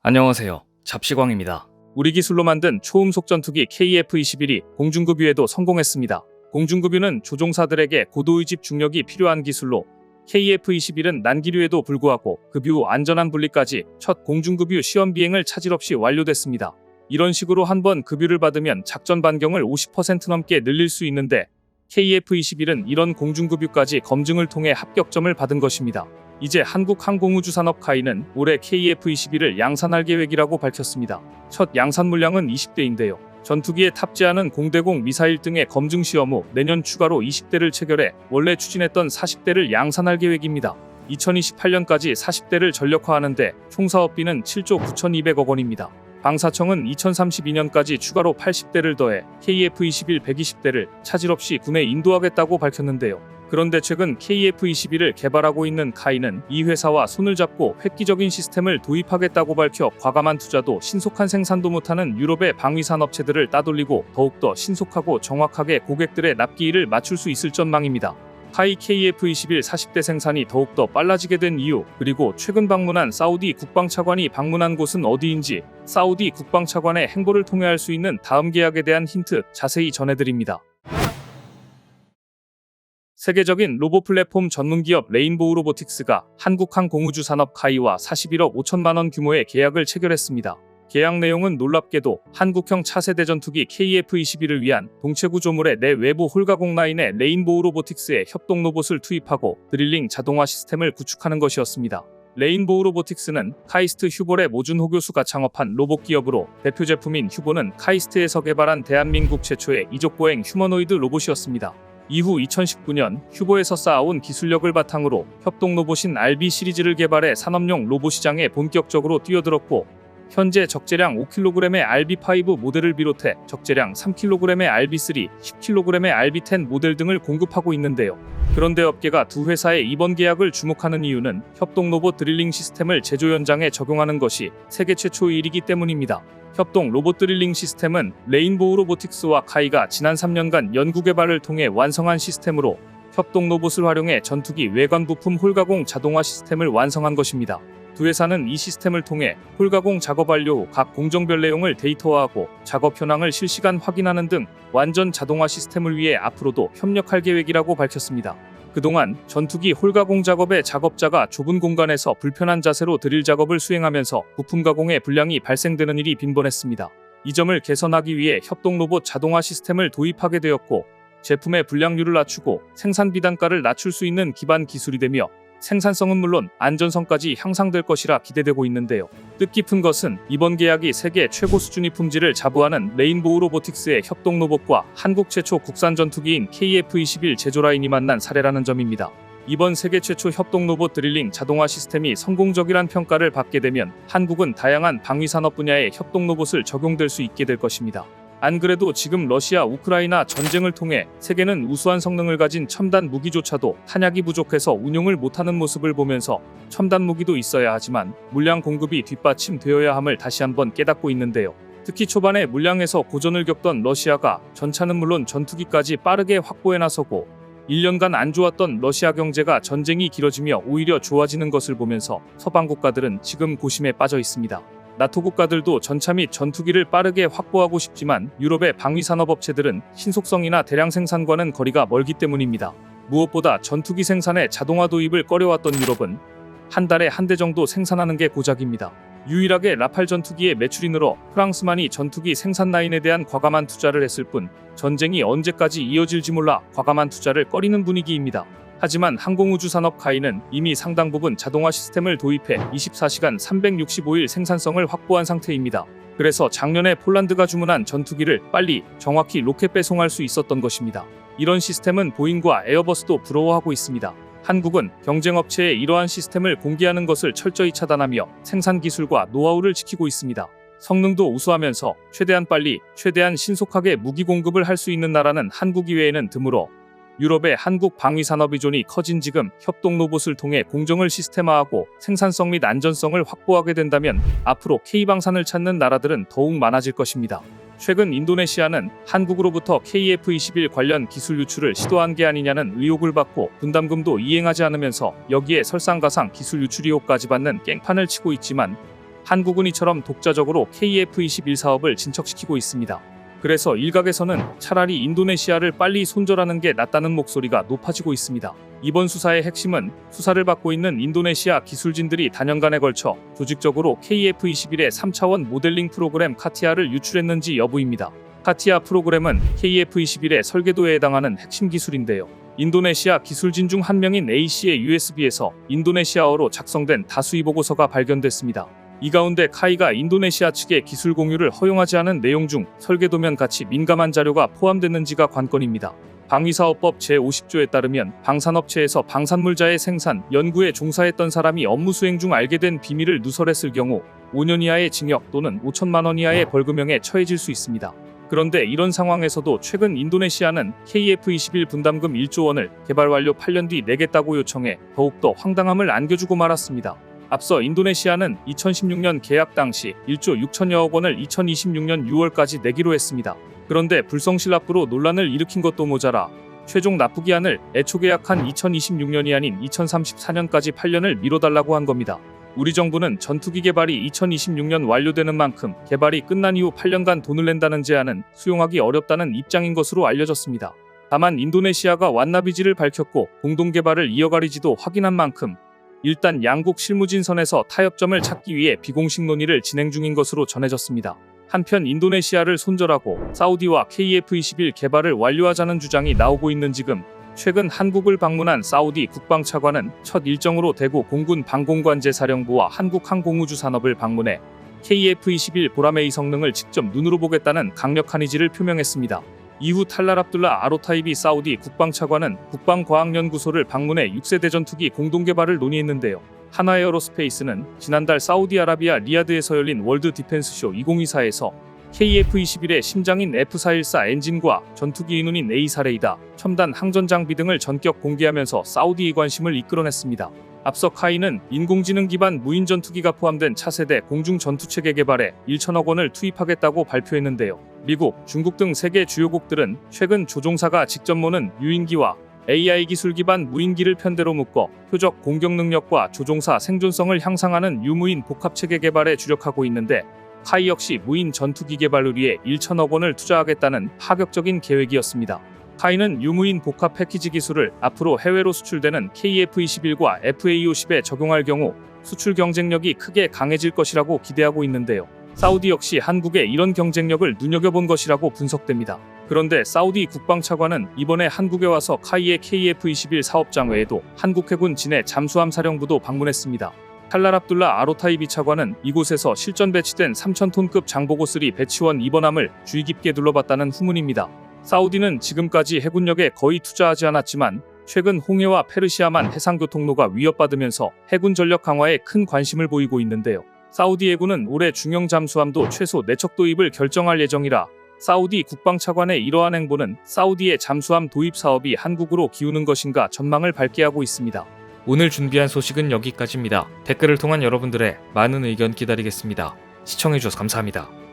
안녕하세요. 잡시광입니다. 우리 기술로 만든 초음속 전투기 KF-21이 공중급유에도 성공했습니다. 공중급유는 조종사들에게 고도의 집중력이 필요한 기술로 KF-21은 난기류에도 불구하고 급유 후 안전한 분리까지 첫 공중급유 시험 비행을 차질 없이 완료됐습니다. 이런 식으로 한번 급유를 받으면 작전 반경을 50% 넘게 늘릴 수 있는데 KF-21은 이런 공중급유까지 검증을 통해 합격점을 받은 것입니다. 이제 한국항공우주산업 카이는 올해 KF-21을 양산할 계획이라고 밝혔습니다. 첫 양산 물량은 20대인데요. 전투기에 탑재하는 공대공 미사일 등의 검증 시험 후 내년 추가로 20대를 체결해 원래 추진했던 40대를 양산할 계획입니다. 2028년까지 40대를 전력화하는데 총 사업비는 7조 9,200억 원입니다. 방사청은 2032년까지 추가로 80대를 더해 KF-21 120대를 차질 없이 군에 인도하겠다고 밝혔는데요. 그런데 최근 KF-21을 개발하고 있는 카이는 이 회사와 손을 잡고 획기적인 시스템을 도입하겠다고 밝혀 과감한 투자도 신속한 생산도 못하는 유럽의 방위산업체들을 따돌리고 더욱더 신속하고 정확하게 고객들의 납기일을 맞출 수 있을 전망입니다. 카이 KF-21 40대 생산이 더욱더 빨라지게 된 이유, 그리고 최근 방문한 사우디 국방차관이 방문한 곳은 어디인지, 사우디 국방차관의 행보를 통해 알 수 있는 다음 계약에 대한 힌트 자세히 전해드립니다. 세계적인 로봇 플랫폼 전문기업 레인보우 로보틱스가 한국항공우주산업 카이와 41억 5천만 원 규모의 계약을 체결했습니다. 계약 내용은 놀랍게도 한국형 차세대 전투기 KF-21을 위한 동체 구조물의 내 외부 홀가공 라인에 레인보우 로보틱스의 협동 로봇을 투입하고 드릴링 자동화 시스템을 구축하는 것이었습니다. 레인보우 로보틱스는 카이스트 휴볼의 모준호 교수가 창업한 로봇 기업으로 대표 제품인 휴볼은 카이스트에서 개발한 대한민국 최초의 이족보행 휴머노이드 로봇이었습니다. 이후 2019년 휴보에서 쌓아온 기술력을 바탕으로 협동 로봇인 RB 시리즈를 개발해 산업용 로봇 시장에 본격적으로 뛰어들었고 현재 적재량 5kg의 RB5 모델을 비롯해 적재량 3kg의 RB3, 10kg의 RB10 모델 등을 공급하고 있는데요. 그런데 업계가 두 회사의 이번 계약을 주목하는 이유는 협동 로봇 드릴링 시스템을 제조 현장에 적용하는 것이 세계 최초의 일이기 때문입니다. 협동 로봇 드릴링 시스템은 레인보우 로보틱스와 카이가 지난 3년간 연구 개발을 통해 완성한 시스템으로 협동 로봇을 활용해 전투기 외관 부품 홀가공 자동화 시스템을 완성한 것입니다. 두 회사는 이 시스템을 통해 홀가공 작업 완료 후 각 공정별 내용을 데이터화하고 작업 현황을 실시간 확인하는 등 완전 자동화 시스템을 위해 앞으로도 협력할 계획이라고 밝혔습니다. 그동안 전투기 홀가공 작업의 작업자가 좁은 공간에서 불편한 자세로 드릴 작업을 수행하면서 부품 가공에 불량이 발생되는 일이 빈번했습니다. 이 점을 개선하기 위해 협동 로봇 자동화 시스템을 도입하게 되었고 제품의 불량률을 낮추고 생산비 단가를 낮출 수 있는 기반 기술이 되며 생산성은 물론 안전성까지 향상될 것이라 기대되고 있는데요. 뜻깊은 것은 이번 계약이 세계 최고 수준의 품질을 자부하는 레인보우 로보틱스의 협동 로봇과 한국 최초 국산 전투기인 KF-21 제조 라인이 만난 사례라는 점입니다. 이번 세계 최초 협동 로봇 드릴링 자동화 시스템이 성공적이란 평가를 받게 되면 한국은 다양한 방위산업 분야에 협동 로봇을 적용될 수 있게 될 것입니다. 안 그래도 지금 러시아 우크라이나 전쟁을 통해 세계는 우수한 성능을 가진 첨단 무기조차도 탄약이 부족해서 운용을 못하는 모습을 보면서 첨단 무기도 있어야 하지만 물량 공급이 뒷받침되어야 함을 다시 한번 깨닫고 있는데요. 특히 초반에 물량에서 고전을 겪던 러시아가 전차는 물론 전투기까지 빠르게 확보에 나서고 1년간 안 좋았던 러시아 경제가 전쟁이 길어지며 오히려 좋아지는 것을 보면서 서방 국가들은 지금 고심에 빠져 있습니다. 나토 국가들도 전차 및 전투기를 빠르게 확보하고 싶지만 유럽의 방위산업업체들은 신속성이나 대량 생산과는 거리가 멀기 때문입니다. 무엇보다 전투기 생산에 자동화 도입을 꺼려왔던 유럽은 한 달에 한 대 정도 생산하는 게 고작입니다. 유일하게 라팔 전투기의 매출이 늘어 프랑스만이 전투기 생산 라인에 대한 과감한 투자를 했을 뿐 전쟁이 언제까지 이어질지 몰라 과감한 투자를 꺼리는 분위기입니다. 하지만 항공우주산업 카이는 이미 상당 부분 자동화 시스템을 도입해 24시간 365일 생산성을 확보한 상태입니다. 그래서 작년에 폴란드가 주문한 전투기를 빨리 정확히 로켓 배송할 수 있었던 것입니다. 이런 시스템은 보잉과 에어버스도 부러워하고 있습니다. 한국은 경쟁업체에 이러한 시스템을 공개하는 것을 철저히 차단하며 생산 기술과 노하우를 지키고 있습니다. 성능도 우수하면서 최대한 빨리, 최대한 신속하게 무기 공급을 할 수 있는 나라는 한국 이외에는 드물어 유럽의 한국 방위산업 의존이 커진 지금 협동 로봇을 통해 공정을 시스템화하고 생산성 및 안전성을 확보하게 된다면 앞으로 K방산을 찾는 나라들은 더욱 많아질 것입니다. 최근 인도네시아는 한국으로부터 KF-21 관련 기술 유출을 시도한 게 아니냐는 의혹을 받고 분담금도 이행하지 않으면서 여기에 설상가상 기술 유출 의혹까지 받는 깽판을 치고 있지만 한국은 이처럼 독자적으로 KF-21 사업을 진척시키고 있습니다. 그래서 일각에서는 차라리 인도네시아를 빨리 손절하는 게 낫다는 목소리가 높아지고 있습니다. 이번 수사의 핵심은 수사를 받고 있는 인도네시아 기술진들이 다년간에 걸쳐 조직적으로 KF-21의 3차원 모델링 프로그램 카티아를 유출했는지 여부입니다. 카티아 프로그램은 KF-21의 설계도에 해당하는 핵심 기술인데요. 인도네시아 기술진 중 한 명인 A씨의 USB에서 인도네시아어로 작성된 다수의 보고서가 발견됐습니다. 이 가운데 카이가 인도네시아 측의 기술 공유를 허용하지 않은 내용 중 설계도면 같이 민감한 자료가 포함됐는지가 관건입니다. 방위사업법 제50조에 따르면 방산업체에서 방산물자의 생산, 연구에 종사했던 사람이 업무 수행 중 알게 된 비밀을 누설했을 경우 5년 이하의 징역 또는 5천만 원 이하의 벌금형에 처해질 수 있습니다. 그런데 이런 상황에서도 최근 인도네시아는 KF-21 분담금 1조 원을 개발 완료 8년 뒤 내겠다고 요청해 더욱더 황당함을 안겨주고 말았습니다. 앞서 인도네시아는 2016년 계약 당시 1조 6천여억 원을 2026년 6월까지 내기로 했습니다. 그런데 불성실납부로 논란을 일으킨 것도 모자라 최종 납부 기한을 애초 계약한 2026년이 아닌 2034년까지 8년을 미뤄달라고 한 겁니다. 우리 정부는 전투기 개발이 2026년 완료되는 만큼 개발이 끝난 이후 8년간 돈을 낸다는 제안은 수용하기 어렵다는 입장인 것으로 알려졌습니다. 다만 인도네시아가 완납의지를 밝혔고 공동 개발을 이어갈 의지도 확인한 만큼 일단 양국 실무진 선에서 타협점을 찾기 위해 비공식 논의를 진행 중인 것으로 전해졌습니다. 한편 인도네시아를 손절하고 사우디와 KF-21 개발을 완료하자는 주장이 나오고 있는 지금 최근 한국을 방문한 사우디 국방차관은 첫 일정으로 대구 공군 방공관제사령부와 한국항공우주산업을 방문해 KF-21 보라매의 성능을 직접 눈으로 보겠다는 강력한 의지를 표명했습니다. 이후 탈랄 압둘라 아로타이비 사우디 국방차관은 국방과학연구소를 방문해 6세대 전투기 공동개발을 논의했는데요. 하나에어로스페이스는 지난달 사우디아라비아 리야드에서 열린 월드 디펜스쇼 2024에서 KF-21의 심장인 F414 엔진과 전투기 인운인 A4레이다, 첨단 항전 장비 등을 전격 공개하면서 사우디의 관심을 이끌어냈습니다. 앞서 카이는 인공지능 기반 무인 전투기가 포함된 차세대 공중 전투체계 개발에 1천억 원을 투입하겠다고 발표했는데요. 미국, 중국 등 세계 주요국들은 최근 조종사가 직접 모는 유인기와 AI 기술 기반 무인기를 편대로 묶어 표적 공격 능력과 조종사 생존성을 향상하는 유무인 복합체계 개발에 주력하고 있는데 카이 역시 무인 전투기 개발을 위해 1천억 원을 투자하겠다는 파격적인 계획이었습니다. 카이는 유무인 복합 패키지 기술을 앞으로 해외로 수출되는 KF-21과 FA-50에 적용할 경우 수출 경쟁력이 크게 강해질 것이라고 기대하고 있는데요. 사우디 역시 한국의 이런 경쟁력을 눈여겨본 것이라고 분석됩니다. 그런데 사우디 국방차관은 이번에 한국에 와서 카이의 KF-21 사업장 외에도 한국 해군 진해 잠수함 사령부도 방문했습니다. 탈랄 압둘라 아로타이비 차관은 이곳에서 실전 배치된 3,000톤급 장보고3 배치원 2번함을 주의 깊게 둘러봤다는 후문입니다. 사우디는 지금까지 해군력에 거의 투자하지 않았지만 최근 홍해와 페르시아만 해상교통로가 위협받으면서 해군 전력 강화에 큰 관심을 보이고 있는데요. 사우디 해군은 올해 중형 잠수함도 최소 4척 도입을 결정할 예정이라 사우디 국방차관의 이러한 행보는 사우디의 잠수함 도입 사업이 한국으로 기우는 것인가 전망을 밝게 하고 있습니다. 오늘 준비한 소식은 여기까지입니다. 댓글을 통한 여러분들의 많은 의견 기다리겠습니다. 시청해주셔서 감사합니다.